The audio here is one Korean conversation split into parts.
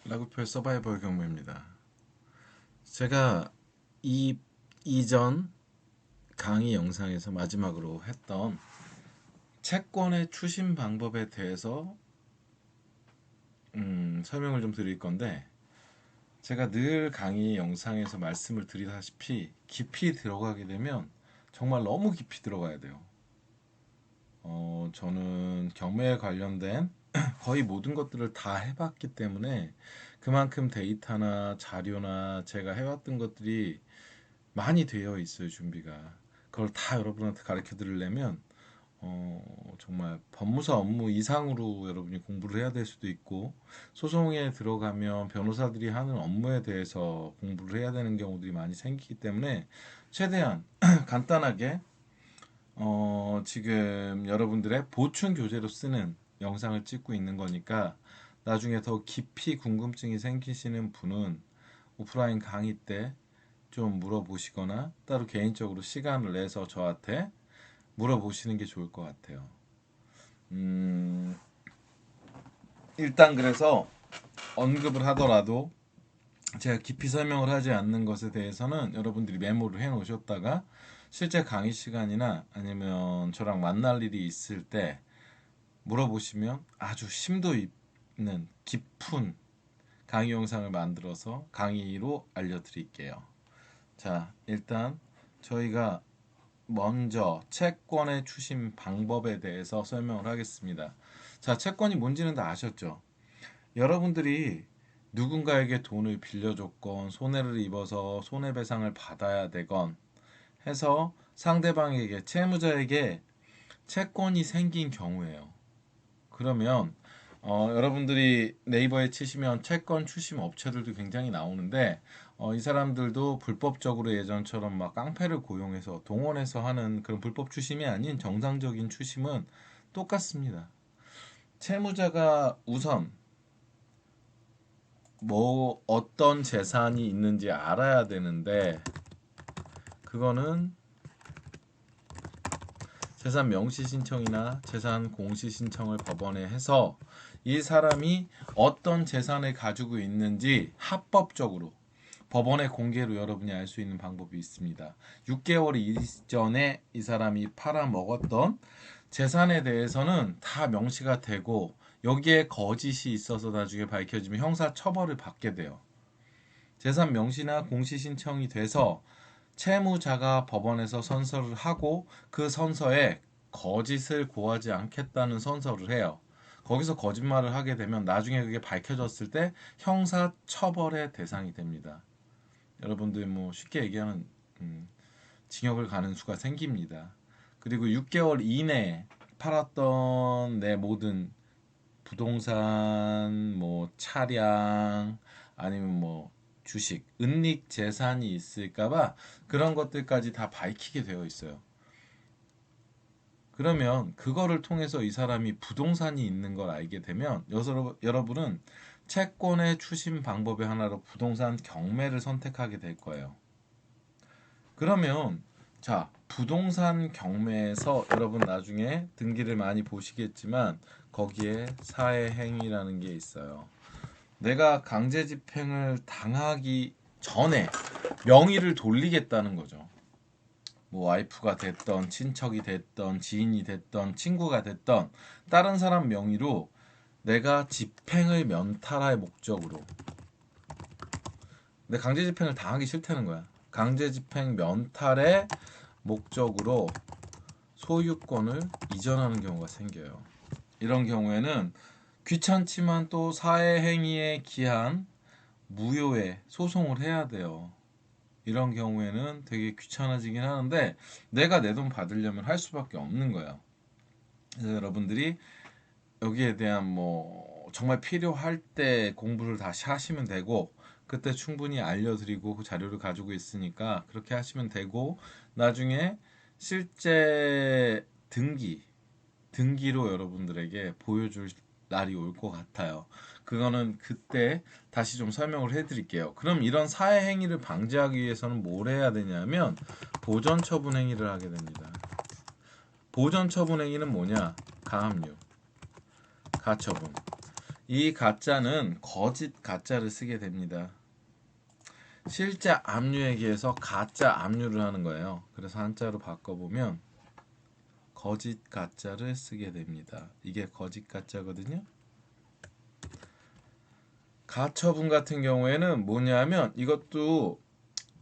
라구표의 서바이벌 경무입니다. 제가 이전 강의 영상에서 마지막으로 했던 채권의 추심 방법에 대해서 설명을 좀 드릴 건데, 제가 늘 강의 영상에서 말씀을 드리다시피 깊이 들어가게 되면 정말 너무 깊이 들어가야 돼요. 저는 경매에 관련된 거의 모든 것들을 다 해봤기 때문에 그만큼 데이터나 자료나 제가 해왔던 것들이 많이 되어 있어요. 준비가. 그걸 다 여러분한테 가르쳐 드리려면 정말 법무사 업무 이상으로 여러분이 공부를 해야 될 수도 있고, 소송에 들어가면 변호사들이 하는 업무에 대해서 공부를 해야 되는 경우들이 많이 생기기 때문에 최대한 간단하게 지금 여러분들의 보충 교재로 쓰는 영상을 찍고 있는 거니까, 나중에 더 깊이 궁금증이 생기시는 분은 오프라인 강의 때 좀 물어보시거나 따로 개인적으로 시간을 내서 저한테 물어보시는 게 좋을 것 같아요. 일단 그래서 언급을 하더라도 제가 깊이 설명을 하지 않는 것에 대해서는 여러분들이 메모를 해 놓으셨다가 실제 강의 시간이나 아니면 저랑 만날 일이 있을 때 물어보시면 아주 심도 있는 깊은 강의 영상을 만들어서 강의로 알려드릴게요. 자, 일단 저희가 먼저 채권의 추심 방법에 대해서 설명을 하겠습니다. 자, 채권이 뭔지는 다 아셨죠? 여러분들이 누군가에게 돈을 빌려줬건 손해를 입어서 손해배상을 받아야 되건 해서 상대방에게, 채무자에게 채권이 생긴 경우예요. 그러면 여러분들이 네이버에 치시면 채권 추심 업체들도 굉장히 나오는데, 이 사람들도 불법적으로 예전처럼 막 깡패를 고용해서 동원해서 하는 그런 불법 추심이 아닌 정상적인 추심은 똑같습니다. 채무자가 우선 뭐 어떤 재산이 있는지 알아야 되는데, 그거는 재산 명시 신청이나 재산 공시 신청을 법원에 해서 이 사람이 어떤 재산을 가지고 있는지 합법적으로 법원의 공개로 여러분이 알 수 있는 방법이 있습니다. 6개월 이전에 이 사람이 팔아먹었던 재산에 대해서는 다 명시가 되고, 여기에 거짓이 있어서 나중에 밝혀지면 형사 처벌을 받게 돼요. 재산 명시나 공시 신청이 돼서 채무자가 법원에서 선서를 하고, 그 선서에 거짓을 고하지 않겠다는 선서를 해요. 거기서 거짓말을 하게 되면 나중에 그게 밝혀졌을 때 형사 처벌의 대상이 됩니다. 여러분들 뭐 쉽게 얘기하면 징역을 가는 수가 생깁니다. 그리고 6개월 이내에 팔았던 내 모든 부동산, 뭐 차량, 아니면 뭐 주식, 은닉 재산이 있을까봐 그런 것들까지 다 밝히게 되어 있어요. 그러면 그거를 통해서 이 사람이 부동산이 있는 걸 알게 되면 여러분은 채권의 추심 방법의 하나로 부동산 경매를 선택하게 될 거예요. 그러면 자, 부동산 경매에서 여러분 나중에 등기를 많이 보시겠지만 거기에 사회행위라는 게 있어요. 내가 강제집행을 당하기 전에 명의를 돌리겠다는 거죠. 뭐 와이프가 됐던, 친척이 됐던, 지인이 됐던, 친구가 됐던 다른 사람 명의로 내가 집행을 면탈할 목적으로, 내 강제집행을 당하기 싫다는 거야. 강제집행 면탈의 목적으로 소유권을 이전하는 경우가 생겨요. 이런 경우에는 귀찮지만 또 사회행위에 기한 무효의 소송을 해야 돼요. 이런 경우에는 되게 귀찮아지긴 하는데 내가 내 돈 받으려면 할 수밖에 없는 거예요. 그래서 여러분들이 여기에 대한 뭐 정말 필요할 때 공부를 다시 하시면 되고, 그때 충분히 알려드리고 그 자료를 가지고 있으니까 그렇게 하시면 되고, 나중에 실제 등기로 여러분들에게 보여줄 날이 올 것 같아요. 그거는 그때 다시 좀 설명을 해드릴게요. 그럼 이런 사회 행위를 방지하기 위해서는 뭘 해야 되냐면 보전 처분 행위를 하게 됩니다. 보전 처분 행위는 뭐냐? 가압류, 가처분. 이 가짜는 거짓 가짜를 쓰게 됩니다. 실제 압류 얘기해서 가짜 압류를 하는 거예요. 그래서 한자로 바꿔보면 거짓 가짜를 쓰게 됩니다. 이게 거짓 가짜거든요. 가처분 같은 경우에는 뭐냐면 이것도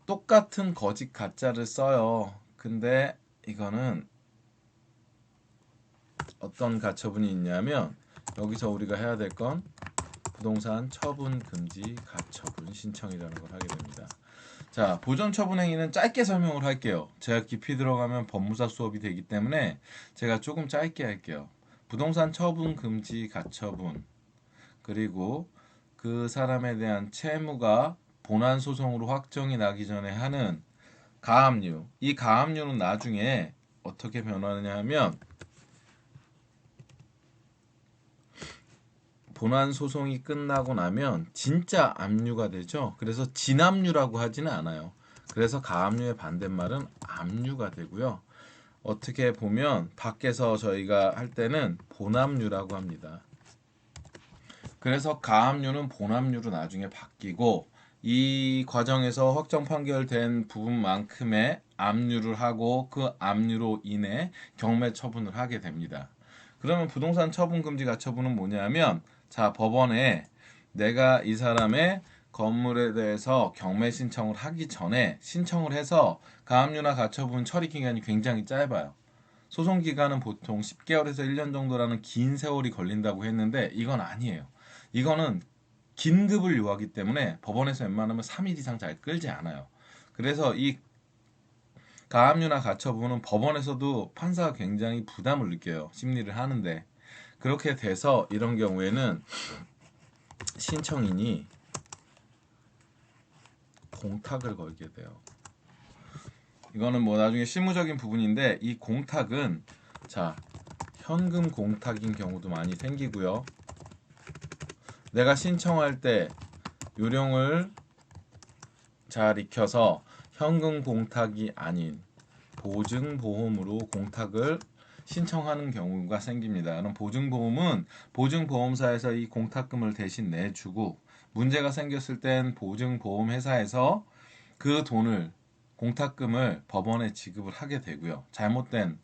똑같은 거짓 가짜를 써요. 근데 이거는 어떤 가처분이 있냐면 여기서 우리가 해야 될 건 부동산 처분 금지 가처분 신청이라는 걸 하게 됩니다. 자, 보존 처분 행위는 짧게 설명을 할게요. 제가 깊이 들어가면 법무사 수업이 되기 때문에 제가 조금 짧게 할게요. 부동산 처분 금지 가처분, 그리고 그 사람에 대한 채무가 본안 소송으로 확정이 나기 전에 하는 가압류. 이 가압류는 나중에 어떻게 변하느냐 하면 본안 소송이 끝나고 나면 진짜 압류가 되죠. 그래서 진압류라고 하지는 않아요. 그래서 가압류의 반대말은 압류가 되고요. 어떻게 보면 밖에서 저희가 할 때는 본압류라고 합니다. 그래서 가압류는 본압류로 나중에 바뀌고 이 과정에서 확정 판결된 부분만큼의 압류를 하고 그 압류로 인해 경매 처분을 하게 됩니다. 그러면 부동산 처분 금지 가처분은 뭐냐면 자, 법원에 내가 이 사람의 건물에 대해서 경매 신청을 하기 전에 신청을 해서 가압류나 가처분 처리 기간이 굉장히 짧아요. 소송 기간은 보통 10개월에서 1년 정도라는 긴 세월이 걸린다고 했는데 이건 아니에요. 이거는 긴급을 요하기 때문에 법원에서 웬만하면 3일 이상 잘 끌지 않아요. 그래서 이 가압류나 가처분은 법원에서도 판사가 굉장히 부담을 느껴요. 심리를 하는데. 그렇게 돼서 이런 경우에는 신청인이 공탁을 걸게 돼요. 이거는 뭐 나중에 실무적인 부분인데 이 공탁은 자, 현금 공탁인 경우도 많이 생기고요. 내가 신청할 때 요령을 잘 익혀서 현금 공탁이 아닌 보증보험으로 공탁을 신청하는 경우가 생깁니다. 그럼 보증보험은 보증보험사에서 이 공탁금을 대신 내주고 문제가 생겼을 땐 보증보험회사에서 그 돈을 공탁금을 법원에 지급을 하게 되고요. 잘못된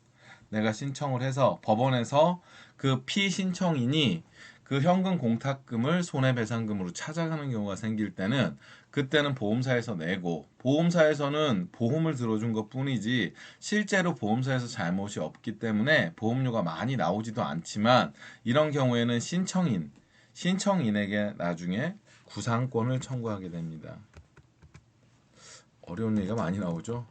내가 신청을 해서 법원에서 그 피신청인이 그 현금 공탁금을 손해배상금으로 찾아가는 경우가 생길 때는 그때는 보험사에서 내고 보험사에서는 보험을 들어준 것 뿐이지 실제로 보험사에서 잘못이 없기 때문에 보험료가 많이 나오지도 않지만 이런 경우에는 신청인에게 나중에 구상권을 청구하게 됩니다. 어려운 얘기가 많이 나오죠.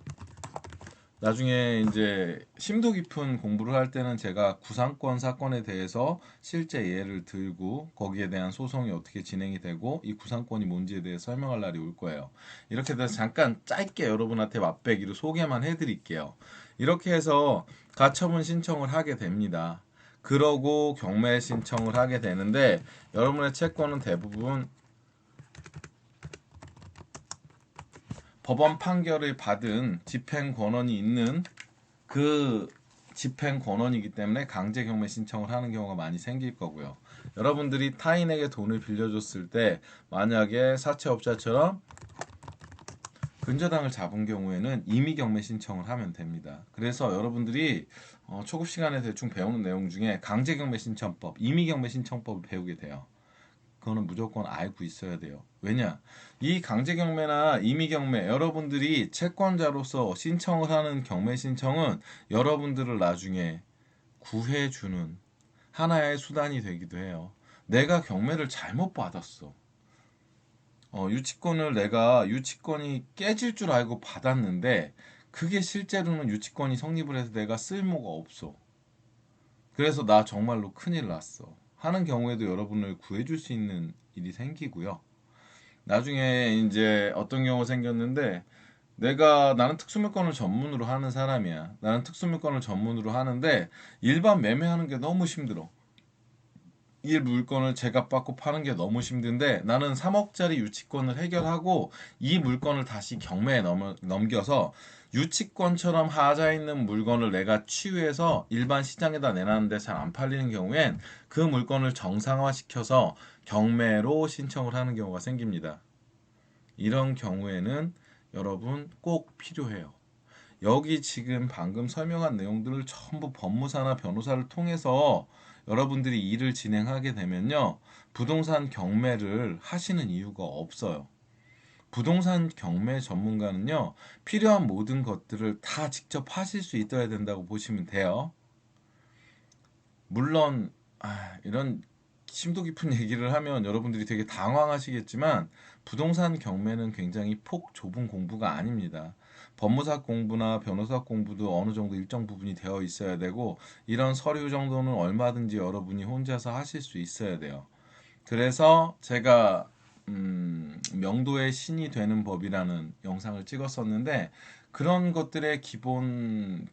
나중에 이제 심도 깊은 공부를 할 때는 제가 구상권 사건에 대해서 실제 예를 들고 거기에 대한 소송이 어떻게 진행이 되고 이 구상권이 뭔지에 대해 설명할 날이 올 거예요. 이렇게 돼서 잠깐 짧게 여러분한테 맛배기로 소개만 해드릴게요. 이렇게 해서 가처분 신청을 하게 됩니다. 그러고 경매 신청을 하게 되는데 여러분의 채권은 대부분 법원 판결을 받은 집행 권한이 있는 그 집행 권한이기 때문에 강제 경매 신청을 하는 경우가 많이 생길 거고요. 여러분들이 타인에게 돈을 빌려줬을 때 만약에 사채업자처럼 근저당을 잡은 경우에는 임의 경매 신청을 하면 됩니다. 그래서 여러분들이 초급 시간에 대충 배우는 내용 중에 강제 경매 신청법, 임의 경매 신청법을 배우게 돼요. 그거는 무조건 알고 있어야 돼요. 왜냐? 이 강제경매나 임의경매 여러분들이 채권자로서 신청을 하는 경매 신청은 여러분들을 나중에 구해주는 하나의 수단이 되기도 해요. 내가 경매를 잘못 받았어. 유치권이 깨질 줄 알고 받았는데 그게 실제로는 유치권이 성립을 해서 내가 쓸모가 없어. 그래서 나 정말로 큰일 났어. 하는 경우에도 여러분을 구해줄 수 있는 일이 생기고요. 나중에 이제 어떤 경우가 생겼는데 나는 특수물건을 전문으로 하는 사람이야. 나는 특수물건을 전문으로 하는데 일반 매매하는 게 너무 힘들어. 이 물건을 제값받고 파는 게 너무 힘든데 나는 3억짜리 유치권을 해결하고 이 물건을 다시 경매에 넘겨서 유치권처럼 하자 있는 물건을 내가 치유해서 일반 시장에다 내놨는데 잘 안 팔리는 경우엔 그 물건을 정상화시켜서 경매로 신청을 하는 경우가 생깁니다. 이런 경우에는 여러분 꼭 필요해요. 여기 지금 방금 설명한 내용들을 전부 법무사나 변호사를 통해서 여러분들이 일을 진행하게 되면요, 부동산 경매를 하시는 이유가 없어요. 부동산 경매 전문가는요, 필요한 모든 것들을 다 직접 하실 수 있어야 된다고 보시면 돼요. 물론 이런 심도 깊은 얘기를 하면 여러분들이 되게 당황하시겠지만, 부동산 경매는 굉장히 폭 좁은 공부가 아닙니다. 법무사 공부나 변호사 공부도 어느 정도 일정 부분이 되어 있어야 되고, 이런 서류 정도는 얼마든지 여러분이 혼자서 하실 수 있어야 돼요. 그래서 제가 명도의 신이 되는 법이라는 영상을 찍었었는데, 그런 것들의 기본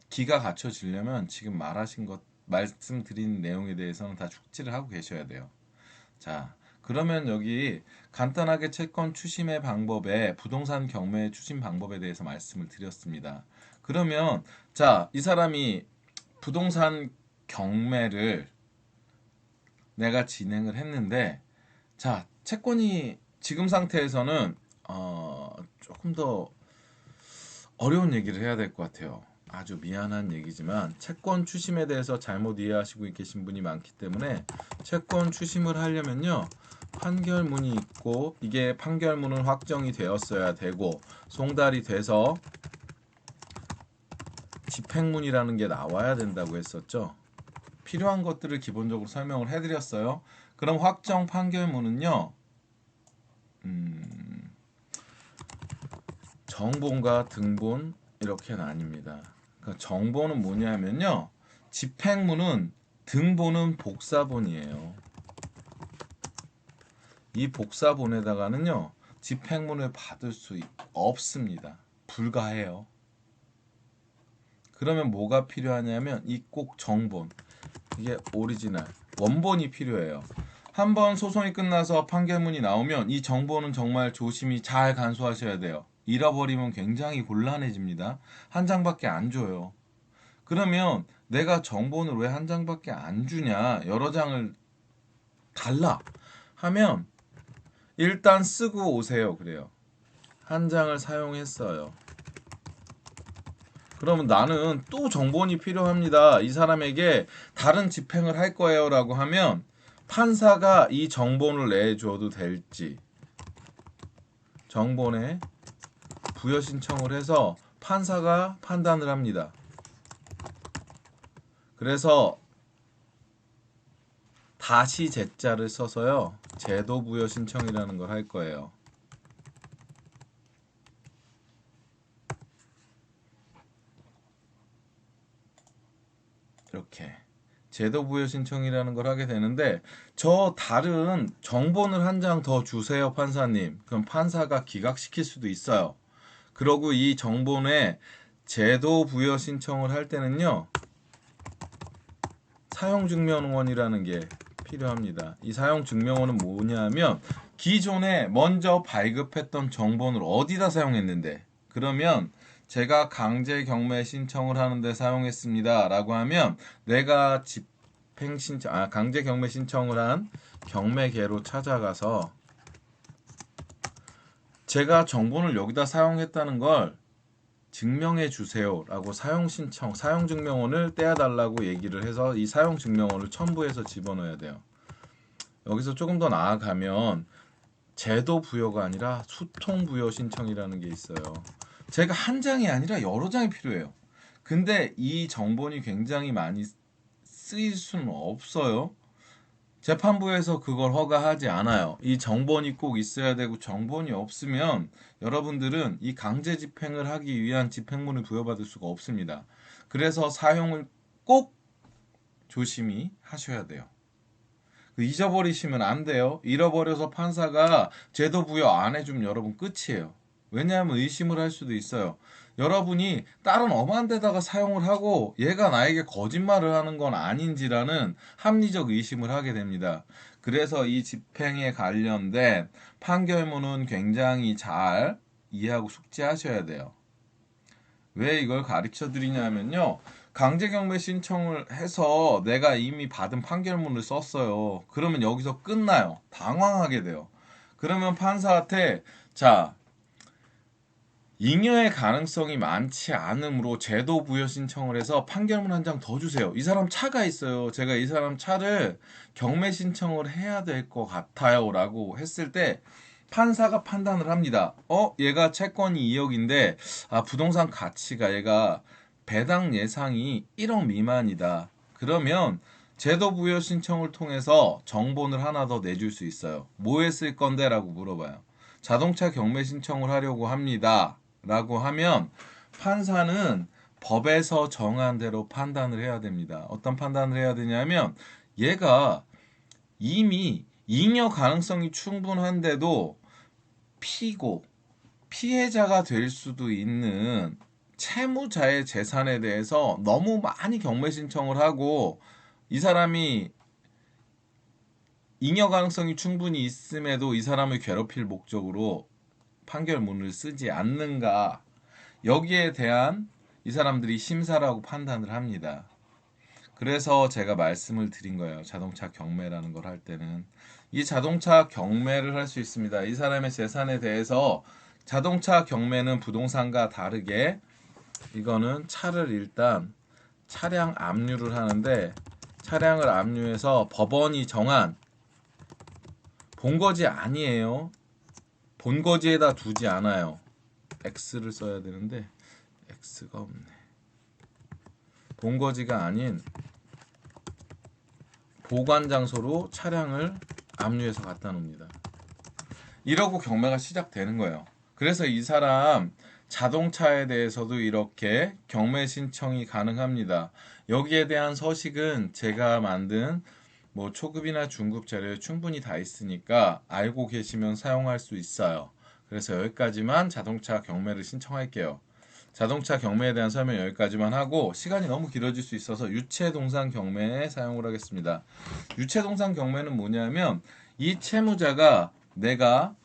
기가 갖춰지려면 지금 말씀드린 내용에 대해서는 다 숙지를 하고 계셔야 돼요. 자, 그러면 여기 간단하게 채권 추심의 방법에, 부동산 경매 추심 방법에 대해서 말씀을 드렸습니다. 그러면 자, 이 사람이 부동산 경매를 내가 진행을 했는데, 자, 채권이 지금 상태에서는 조금 더 어려운 얘기를 해야 될 것 같아요. 아주 미안한 얘기지만 채권 추심에 대해서 잘못 이해하시고 계신 분이 많기 때문에, 채권 추심을 하려면요, 판결문이 있고, 이게 판결문은 확정이 되었어야 되고 송달이 돼서 집행문이라는 게 나와야 된다고 했었죠. 필요한 것들을 기본적으로 설명을 해드렸어요. 그럼 확정 판결문은요, 정본과 등본 이렇게 나뉩니다. 그러니까 정본은 뭐냐면요, 집행문은, 등본은 복사본이에요. 이 복사본에다가는요, 집행문을 받을 수 없습니다. 불가해요. 그러면 뭐가 필요하냐면 이 꼭 정본, 이게 오리지널 원본이 필요해요. 한번 소송이 끝나서 판결문이 나오면 이 정보는 정말 조심히 잘 간수하셔야 돼요. 잃어버리면 굉장히 곤란해집니다. 한 장밖에 안 줘요. 그러면 내가 정본을 왜 한 장밖에 안 주냐, 여러 장을 달라 하면 일단 쓰고 오세요. 그래요. 한 장을 사용했어요. 그러면 나는 또 정본이 필요합니다. 이 사람에게 다른 집행을 할 거예요 라고 하면, 판사가 이 정본을 내줘도 될지 정본에 부여 신청을 해서 판사가 판단을 합니다. 그래서 다시 제자를 써서요, 제도 부여 신청이라는 걸 할 거예요. 이렇게 제도 부여 신청이라는 걸 하게 되는데, 저 다른 정본을 한 장 더 주세요 판사님. 그럼 판사가 기각시킬 수도 있어요. 그러고 이 정본에 제도 부여 신청을 할 때는요, 사용증명원이라는 게 필요합니다. 이 사용증명원은 뭐냐면, 기존에 먼저 발급했던 정본을 어디다 사용했는데, 그러면 제가 강제 경매 신청을 하는데 사용했습니다 라고 하면, 내가 강제 경매 신청을 한 경매계로 찾아가서 제가 정본을 여기다 사용했다는 걸 증명해 주세요 라고 사용증명원을 떼어달라고 얘기를 해서 이 사용증명원을 첨부해서 집어넣어야 돼요. 여기서 조금 더 나아가면 제도 부여가 아니라 수통 부여 신청이라는 게 있어요. 제가 한 장이 아니라 여러 장이 필요해요. 근데 이 정본이 굉장히 많이 쓰일 수는 없어요. 재판부에서 그걸 허가하지 않아요. 이 정본이 꼭 있어야 되고, 정본이 없으면 여러분들은 이 강제 집행을 하기 위한 집행문을 부여받을 수가 없습니다. 그래서 사용을 꼭 조심히 하셔야 돼요. 잊어버리시면 안 돼요. 잃어버려서 판사가 제도 부여 안 해주면 여러분 끝이에요. 왜냐하면 의심을 할 수도 있어요. 여러분이 다른 엄한 데다가 사용을 하고 얘가 나에게 거짓말을 하는 건 아닌지라는 합리적 의심을 하게 됩니다. 그래서 이 집행에 관련된 판결문은 굉장히 잘 이해하고 숙지하셔야 돼요. 왜 이걸 가르쳐 드리냐면요, 강제 경매 신청을 해서 내가 이미 받은 판결문을 썼어요. 그러면 여기서 끝나요. 당황하게 돼요. 그러면 판사한테 자, 잉여의 가능성이 많지 않으므로 제도 부여 신청을 해서 판결문 한 장 더 주세요. 이 사람 차가 있어요. 제가 이 사람 차를 경매 신청을 해야 될 것 같아요. 라고 했을 때 판사가 판단을 합니다. 얘가 채권이 2억인데 부동산 가치가 얘가 배당 예상이 1억 미만이다. 그러면 제도 부여 신청을 통해서 정본을 하나 더 내줄 수 있어요. 뭐 했을 건데? 라고 물어봐요. 자동차 경매 신청을 하려고 합니다. 라고 하면 판사는 법에서 정한 대로 판단을 해야 됩니다. 어떤 판단을 해야 되냐면 얘가 이미 잉여 가능성이 충분한데도 피해자가 될 수도 있는 채무자의 재산에 대해서 너무 많이 경매 신청을 하고 이 사람이 잉여 가능성이 충분히 있음에도 이 사람을 괴롭힐 목적으로 판결문을 쓰지 않는가, 여기에 대한 이 사람들이 심사라고 판단을 합니다. 그래서 제가 말씀을 드린 거예요. 자동차 경매라는 걸 할 때는 이 자동차 경매를 할 수 있습니다. 이 사람의 재산에 대해서 자동차 경매는 부동산과 다르게 이거는 차를 일단 차량 압류를 하는데 차량을 압류해서 법원이 정한 본거지 아니에요. 본거지에다 두지 않아요. X를 써야 되는데 X가 없네. 본거지가 아닌 보관 장소로 차량을 압류해서 갖다 놉니다. 이러고 경매가 시작되는 거예요. 그래서 이 사람 자동차에 대해서도 이렇게 경매 신청이 가능합니다. 여기에 대한 서식은 제가 만든 뭐 초급이나 중급 자료에 충분히 다 있으니까 알고 계시면 사용할 수 있어요. 그래서 여기까지만 자동차 경매를 신청할게요. 자동차 경매에 대한 설명 여기까지만 하고 시간이 너무 길어질 수 있어서 유체동산 경매에 사용을 하겠습니다. 유체동산 경매는 뭐냐면 이 채무자가 내가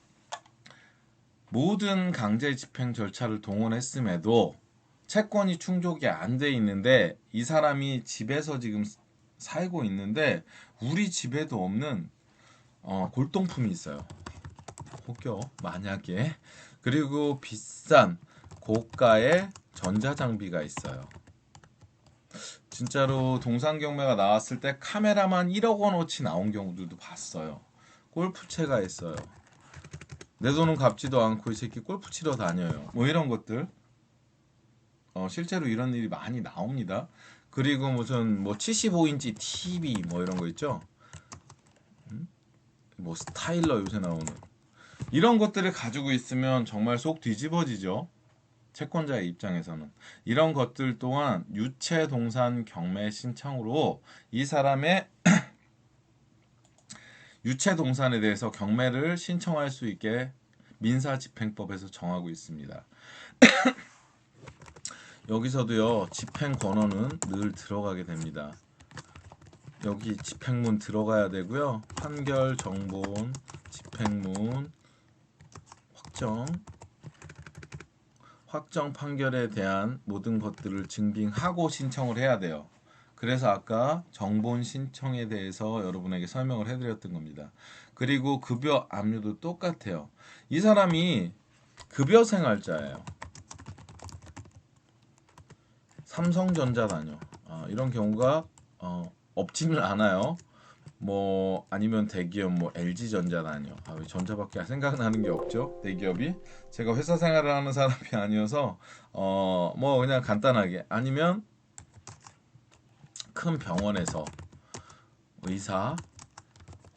모든 강제 집행 절차를 동원했음에도 채권이 충족이 안 돼 있는데 이 사람이 집에서 지금 살고 있는데 우리 집에도 없는 골동품이 있어요. 혹여 만약에 그리고 비싼 고가의 전자장비가 있어요. 진짜로 동산 경매가 나왔을 때 카메라만 1억 원어치 나온 경우들도 봤어요. 골프채가 있어요. 내 돈은 갚지도 않고 이 새끼 골프 치러 다녀요. 뭐 이런 것들. 실제로 이런 일이 많이 나옵니다. 그리고 무슨 뭐 75인치 TV 뭐 이런 거 있죠. 뭐 스타일러 요새 나오는 이런 것들을 가지고 있으면 정말 속 뒤집어지죠. 채권자의 입장에서는 이런 것들 또한 유체 동산 경매 신청으로 이 사람의 유체 동산에 대해서 경매를 신청할 수 있게 민사집행법에서 정하고 있습니다. 여기서도요 집행 권한은 늘 들어가게 됩니다. 여기 집행문 들어가야 되고요. 판결, 정본, 집행문, 확정 판결에 대한 모든 것들을 증빙하고 신청을 해야 돼요. 그래서 아까 정본 신청에 대해서 여러분에게 설명을 해드렸던 겁니다. 그리고 급여 압류도 똑같아요. 이 사람이 급여 생활자예요. 삼성전자 다녀. 이런 경우가 없지는 않아요. 뭐 아니면 대기업 뭐 LG전자 다녀. 왜 전자밖에 생각나는 게 없죠? 대기업이 제가 회사 생활을 하는 사람이 아니어서 뭐 그냥 간단하게 아니면 큰 병원에서 의사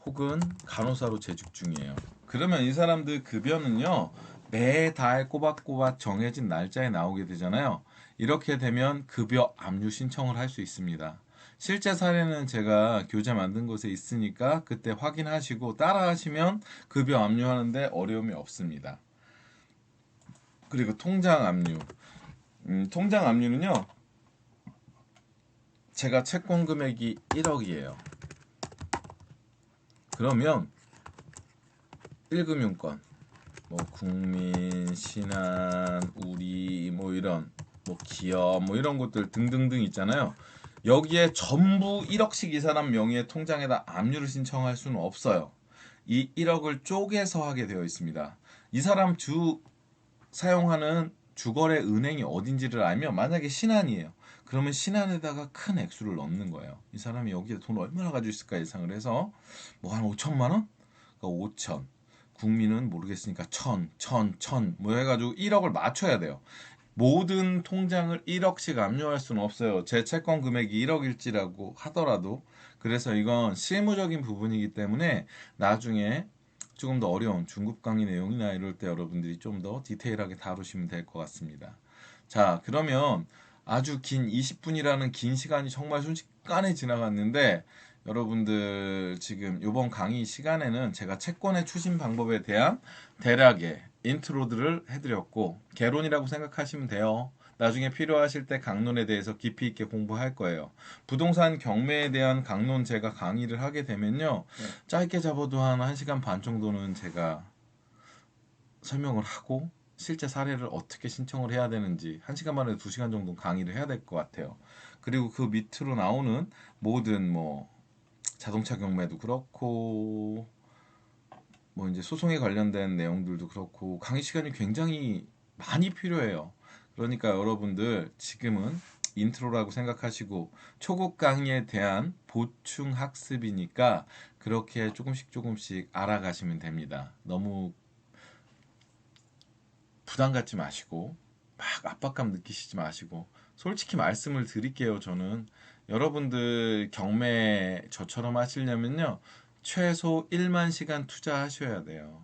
혹은 간호사로 재직 중이에요. 그러면 이 사람들 급여는요 매달 꼬박꼬박 정해진 날짜에 나오게 되잖아요. 이렇게 되면 급여 압류 신청을 할 수 있습니다. 실제 사례는 제가 교재 만든 곳에 있으니까 그때 확인하시고 따라하시면 급여 압류하는데 어려움이 없습니다. 그리고 통장 압류. 통장 압류는요. 제가 채권 금액이 1억이에요. 그러면 1금융권 뭐 국민, 신한, 우리 뭐 이런 뭐 기업 뭐 이런 것들 등등등 있잖아요. 여기에 전부 1억씩 이 사람 명의의 통장에다 압류를 신청할 수는 없어요. 이 1억을 쪼개서 하게 되어 있습니다. 이 사람 사용하는 주거래 은행이 어딘지를 알면, 만약에 신한이에요. 그러면 신한에다가 큰 액수를 넣는 거예요. 이 사람이 여기에 돈 얼마나 가지고 있을까 예상을 해서 뭐 한 5천만 원? 그러니까 5천. 국민은 모르겠으니까 1,000 뭐 해가지고 1억을 맞춰야 돼요. 모든 통장을 1억씩 압류할 수는 없어요. 제 채권 금액이 1억일지라고 하더라도. 그래서 이건 실무적인 부분이기 때문에 나중에 조금 더 어려운 중급 강의 내용이나 이럴 때 여러분들이 좀 더 디테일하게 다루시면 될 것 같습니다. 자, 그러면 아주 긴 20분이라는 긴 시간이 정말 순식간에 지나갔는데, 여러분들 지금 이번 강의 시간에는 제가 채권의 추심 방법에 대한 대략의 인트로들을 해드렸고, 개론이라고 생각하시면 돼요. 나중에 필요하실 때 강론에 대해서 깊이 있게 공부할 거예요. 부동산 경매에 대한 강론 제가 강의를 하게 되면요, 짧게 잡아도 한 1시간 반 정도는 제가 설명을 하고, 실제 사례를 어떻게 신청을 해야 되는지 1시간 만에 2시간 정도 강의를 해야 될 것 같아요. 그리고 그 밑으로 나오는 모든 뭐 자동차 경매도 그렇고 뭐 이제 소송에 관련된 내용들도 그렇고 강의 시간이 굉장히 많이 필요해요. 그러니까 여러분들 지금은 인트로라고 생각하시고 초급 강의에 대한 보충 학습이니까 그렇게 조금씩 조금씩 알아가시면 됩니다. 너무 부담 갖지 마시고 막 압박감 느끼시지 마시고, 솔직히 말씀을 드릴게요. 저는 여러분들 경매 저처럼 하시려면요, 최소 1만 시간 투자하셔야 돼요.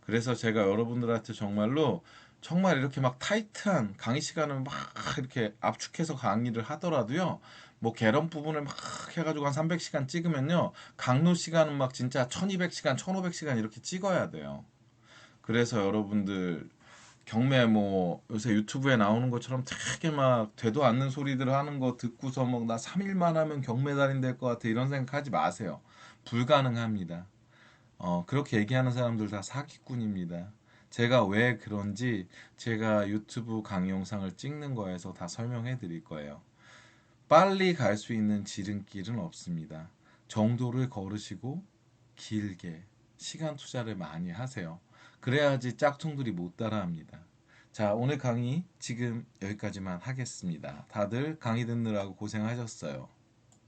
그래서 제가 여러분들한테 정말로 정말 이렇게 막 타이트한 강의 시간을 막 이렇게 압축해서 강의를 하더라도요, 뭐 개론 부분을 막 해가지고 한 300시간 찍으면요, 강로 시간은 막 진짜 1200시간 1500시간 이렇게 찍어야 돼요. 그래서 여러분들 경매 뭐 요새 유튜브에 나오는 것처럼 되게 막 되도 않는 소리들 하는 거 듣고서 뭐 나 3일만 하면 경매달인 될 것 같아 이런 생각하지 마세요. 불가능합니다. 그렇게 얘기하는 사람들 다 사기꾼입니다. 제가 왜 그런지 제가 유튜브 강의 영상을 찍는 거에서 다 설명해 드릴 거예요. 빨리 갈 수 있는 지름길은 없습니다. 정도를 걸으시고 길게 시간 투자를 많이 하세요. 그래야지 짝퉁들이 못 따라합니다. 자, 오늘 강의 지금 여기까지만 하겠습니다. 다들 강의 듣느라고 고생하셨어요.